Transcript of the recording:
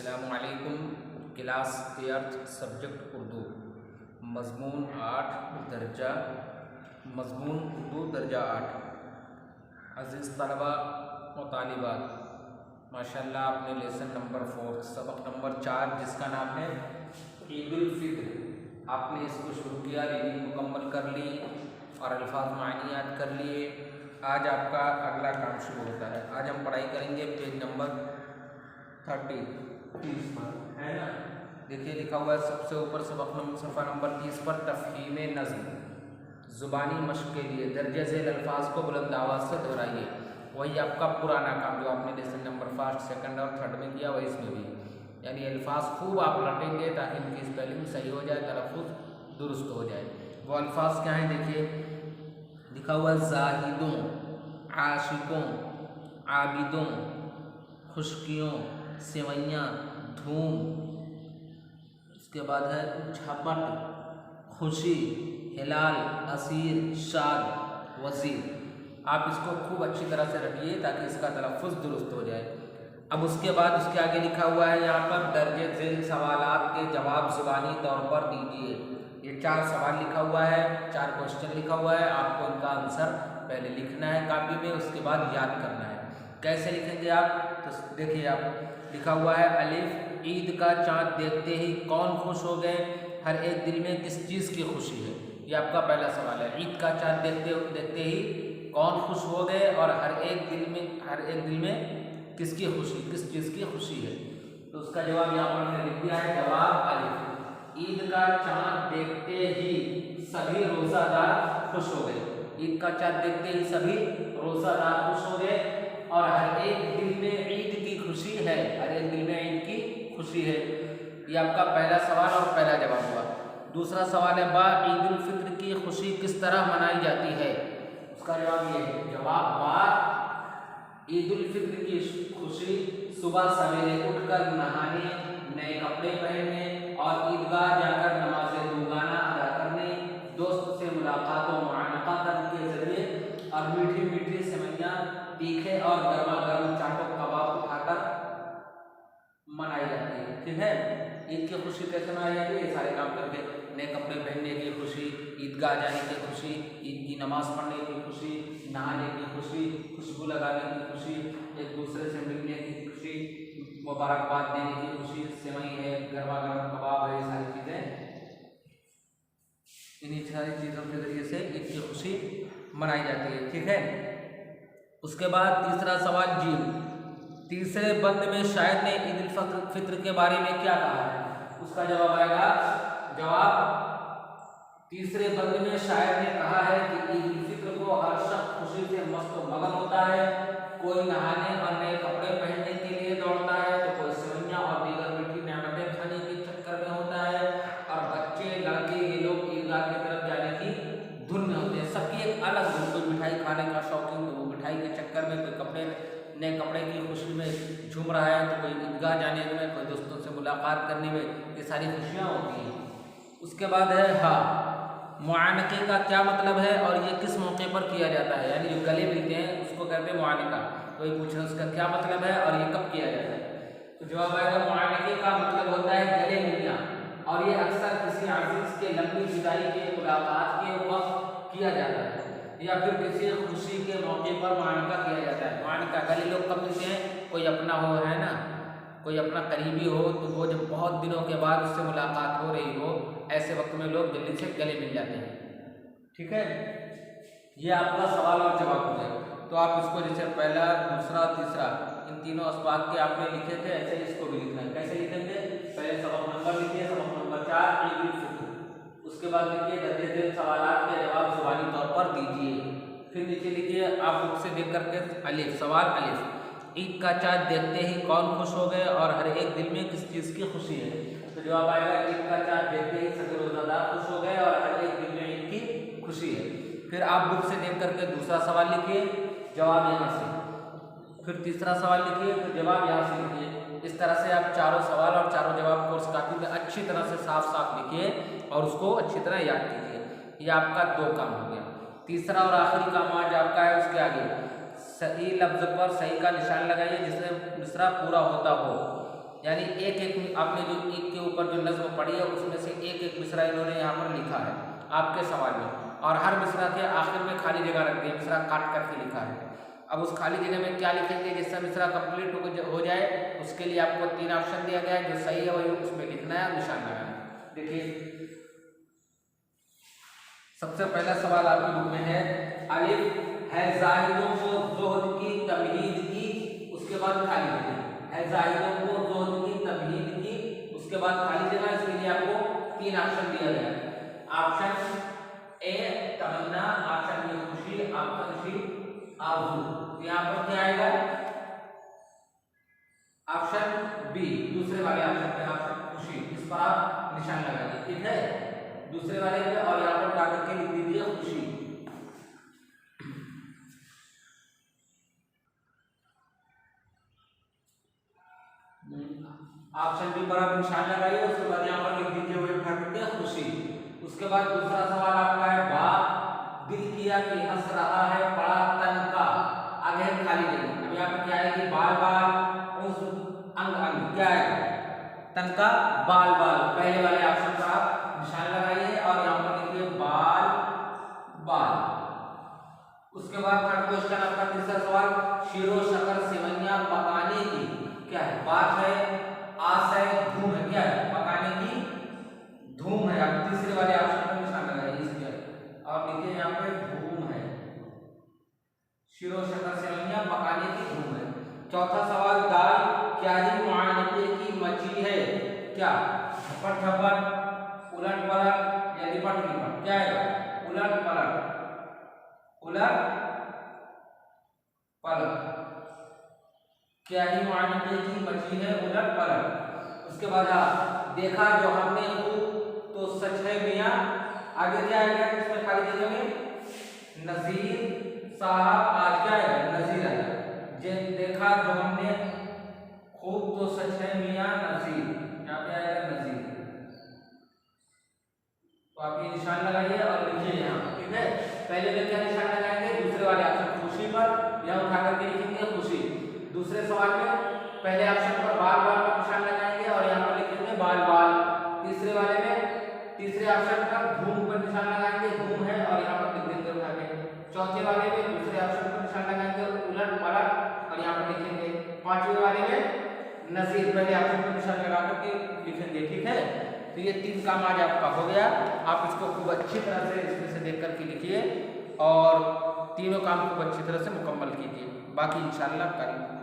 अस्सलामुअलैकुम। Class 8 subject Urdu मज़मून 8 दर्जा मज़मून उर्दू दर्जा 8। अज़ीज़ तलबा व तालिबात, माशाल्लाह आपने लेसन नंबर 4 सबक नंबर 4 जिसका नाम है ईद उल फित्र, आपने इसको शुरू किया, रीडिंग मुकम्मल कर ली और अल्फाज मानी याद कर लिए। आज आपका अगला काम शुरू होता है। आज हम पढ़ाई करेंगे पेज नंबर 30 पर, है ना। देखिए लिखा हुआ है सबसे ऊपर सबक नंबर सफ़ा नंबर 30 पर तफ़हीम नज़्म, ज़ुबानी मश्क़ के लिए दर्जे झेल अल्फाज को बुलंद आवाज़ से दोहराइए। वही आपका पुराना काम जो आपने लेसन नंबर 1, 2 और 3 में किया वही इसमें भी, यानी अल्फाज खूब आप रटेंगे ताकि इनकी स्पेलिंग सही हो जाए, तलफ़ुज़ दुरुस्त हो जाए। वो अल्फाज क्या हैं देखिए, लिखा हुआ ज़ाहिदों, आशिकों, आबिदों, खुशकियों, सेवैयाँ, धूम, उसके बाद है झपट, खुशी, हिलाल, असीर, शाद, वज़ीर। आप इसको खूब अच्छी तरह से रखिए ताकि इसका तलफ़ुज़ दुरुस्त हो जाए। अब उसके बाद उसके आगे लिखा हुआ है यहाँ पर दर्जे झेल सवालात के जवाब ज़ुबानी तौर पर दीजिए। ये 4 सवाल लिखा हुआ है, 4 क्वेश्चन लिखा हुआ है, आपको इनका आंसर पहले लिखना है कापी में, उसके बाद याद करना है। कैसे लिखेंगे आप, तो देखिए आप लिखा हुआ है अलिफ, ईद का चाँद देखते ही कौन खुश हो गए, हर एक दिल में किस चीज़ की खुशी है। ये आपका पहला सवाल है। ईद का चाँद देखते ही कौन खुश हो गए और हर एक दिल में किसकी खुशी, किस चीज़ की खुशी है। तो उसका जवाब यहाँ पर मैंने लिख दिया है, जवाब अलिफ। ईद का चाँद देखते ही सभी रोज़ादार खुश हो गए। ईद का चाँद देखते ही सभी रोज़ादार खुश हो गए और हर एक दिल में ईद की खुशी है, हर एक दिल में ईद की खुशी है। ये आपका पहला सवाल और पहला जवाब हुआ। दूसरा सवाल है बा ईद उल फित्र की खुशी किस तरह मनाई जाती है। उसका जवाब ये है, जवाब बा ईद उल फित्र की खुशी सुबह सवेरे उठकर नहाने, नए कपड़े पहनने और ईदगाह जाकर नमाज दूगाना अदा करने, दोस्त से मुलाकात व मुआनका करने के जरिए और मीठी मीठी सेवैयाँ, तीखे और गर्मा गर्म चाटो कबाब उठाकर मनाई जाती है। ठीक है, ईद की खुशी कैसे मनाई जाती है, ये सारे काम करके, नए कपड़े पहनने की खुशी, ईदगाह जाने की खुशी, ईद की नमाज पढ़ने की खुशी, नहाने की खुशी, खुशबू लगाने की खुशी, एक दूसरे से मिलने की खुशी, मुबारकबाद देने की खुशी, सेवई है, गर्मा गर्म कबाब है, ये सारी चीज़ें, इन्हीं सारी चीज़ों के जरिए से ईद की खुशी मनाई जाती है। ठीक है, उसके बाद तीसरा सवाल जी, तीसरे बंद में शायर ने ईद उल फित्र के बारे में क्या कहा है। उसका जवाब आएगा, जवाब तीसरे बंद में शायर ने कहा है कि ईद उल फित्र को हर शख्स खुशी से मस्त मगन होता है। कोई नहाने और नए कपड़े पहनने के लिए दौड़ता है, तो कोई सेवैयाँ और दीगर मीठी नेमतें खाने के चक्कर में होता है और बच्चे, लड़के, ये लोग ईदगाह की तरफ जाने की धुन में होते हैं। सबकी एक अलग धुन, कोई मिठाई खाने का शौकीन तो वो मिठाई के चक्कर में, कोई नए कपड़े की खुशी में झूम रहा है, तो कोई ईदगाह जाने में, कोई दोस्तों से मुलाकात करने में, ये सारी खुशियाँ होती हैं। उसके बाद है हाँ, मुआनके का क्या मतलब है और ये किस मौके पर किया जाता है, यानी जो गले मिलते हैं उसको कहते हैं मुआनका। कोई पूछे उसका क्या मतलब है और ये कब किया जाता है, तो जवाब आएगा मुआनके का मतलब होता है गले मिलना, और ये अक्सर किसी अजीज के लंबी जुदाई के मुलाकात के वक्त किया जाता है या फिर किसी खुशी के मौके पर मुआनका किया जाता है। मुआनका गले लोग कब मिलते हैं, कोई अपना हो, है ना, कोई अपना करीबी हो, तो वो जब बहुत दिनों के बाद उससे मुलाकात हो रही हो, ऐसे वक्त में लोग जल्दी से गले मिल जाते हैं। ठीक है, ये आपका सवाल और जवाब हो गया। तो आप इसको जैसे पहला, दूसरा, तीसरा, इन तीनों असबाब के आपने लिखे थे, ऐसे इसको भी लिखना है। कैसे लिखेंगे, पहले सबक नंबर लिखिए, सबक नंबर 4 ईद उल फित्र, उसके बाद लिखिए दर्जे झेल सवालात के जवाब ज़ुबानी तौर पर दीजिए। फिर नीचे लिखिए आप बुक से देख करके अलिफ, सवाल अलिफ, ईद का चाँद देखते ही कौन खुश हो गए और हर एक दिल में किस चीज़ की खुशी है। तो जवाब आएगा ईद का चाँद देखते ही सभी रोज़ादार खुश हो गए और हर एक दिल में ईद की खुशी है। फिर आप बुक से देख करके दूसरा सवाल लिखिए, जवाब यहाँ से, फिर तीसरा सवाल लिखिए, फिर जवाब यहाँ से लिखिए। इस तरह से आप चारों सवाल और चारों जवाब कोर्स कापी में अच्छी तरह से साफ साफ लिखिए और उसको अच्छी तरह याद कीजिए। ये आपका 2 काम हो गया। तीसरा और आखिरी काम आज आपका है, उसके आगे सही लफ्ज़ पर सही का निशान लगाइए जिससे मिसरा पूरा होता हो। यानी एक एक आपने जो एक के ऊपर जो नज्म पढ़ी है उसमें से एक एक मिसरा इन्होंने यहाँ पर लिखा है आपके सवाल में, और हर मिसरा के आखिर में खाली जगह रख दी है, मिसरा काट करके लिखा है। अब उस खाली जगह में क्या लिखेंगे, जिससे मिसरा कंप्लीट हो जाए उसके लिए आपको 3 ऑप्शन दिया गया है, जो सही है वही उसमें लिखना है, निशान लगाना है। देखिए सबसे पहला सवाल आपकी बुक में है, अलिफ है जाहिदों को ज़ुहद की तमहीद की, उसके बाद खाली जगह है जाहिदों को ज़ुहद की तमहीद की, उसके बाद खाली जगह। इसके लिए आपको 3 ऑप्शन दिया गया है। ऑप्शन ए तमन्ना, ऑप्शन बी खुशी, ऑप्शन सी आरज़ू। तो यहाँ पर क्या आएगा, ऑप्शन बी दूसरे वाले ऑप्शन पे, ऑप्शन खुशी, इस पर आप निशान लगाइए, ठीक है, दूसरे वाले पे, और यहाँ पर डाल करके लिख दीजिए खुशी। ऑप्शन बी पर आप निशान लगाइए, उसके बाद यहाँ पर लिख दीजिए वही उठा करके खुशी। उसके बाद दूसरा सवाल आपका है, बा दिल किया कि हंस रहा है पड़ा तन का, आगे है खाली जगह। अब यहाँ पे क्या है कि बाल बाल उस अंग अंग, क्या है तन का बाल बाल, पहले वाले ऑप्शन पर आप निशान लगाइए और यहाँ पर लिखिए बाल बाल। उसके बाद थर्ड क्वेश्चन आपका तीसरा सवाल, शीरो शकर सेवइयां पकाने की, क्या है, बात है, आस है, धूम है, क्या है, पकाने की धूम है। आप तीसरे वाले ऑप्शन पर निशान लगाइए इसके, और लिखिए यहाँ पे धूम है, शीरो शकर सेवइयां पकाने की धूम है। चौथा सवाल, दाल क्या ही मुआनते की मची है, क्या, झपट झपट, उलट पलट या लिपट लिपट, क्या है, उलट पलट, उलट पलट, क्या ही मुआनते की मची है, उलट पलट। उसके बाद देखा जो हमने खूब तो सच है मियां, आगे क्या आएगा इसमें खाली जगह में, नजीर साहब आज क्या है, नजीर है, देखा जो हमने खूब तो सच है मियां नजीर, यहाँ पे आएगा नजीर। तो आप ये निशान लगाइए और लिखिए यहाँ, ठीक है। पहले में क्या निशान लगाएंगे, दूसरे वाले ऑप्शन खुशी पर, यहाँ उठा करके लिखेंगे खुशी। दूसरे सवाल में पहले ऑप्शन पर बाल बाल पर निशान लगाएंगे और यहाँ पर लिखेंगे बाल बाल। तीसरे वाले में तीसरे ऑप्शन पर धूम पर निशान लगाएंगे, धूम है, और यहाँ पर लिख देंगे उठा के। चौथे वाले में दूसरे ऑप्शन पर निशान लगाएंगे, उलट पलट, और यहाँ पर लिखेंगे। पांचवें वाले में नजीर, पहले ऑप्शन पर निशान लगा करके लिखेंगे, ठीक है। तो ये 3 काम आज आपका हो गया। आप इसको खूब अच्छी तरह से इसमें से देख करके लिखिए और तीनों काम खूब अच्छी तरह से मुकम्मल कीजिए, बाकी इंशाअल्लाह करेंगे।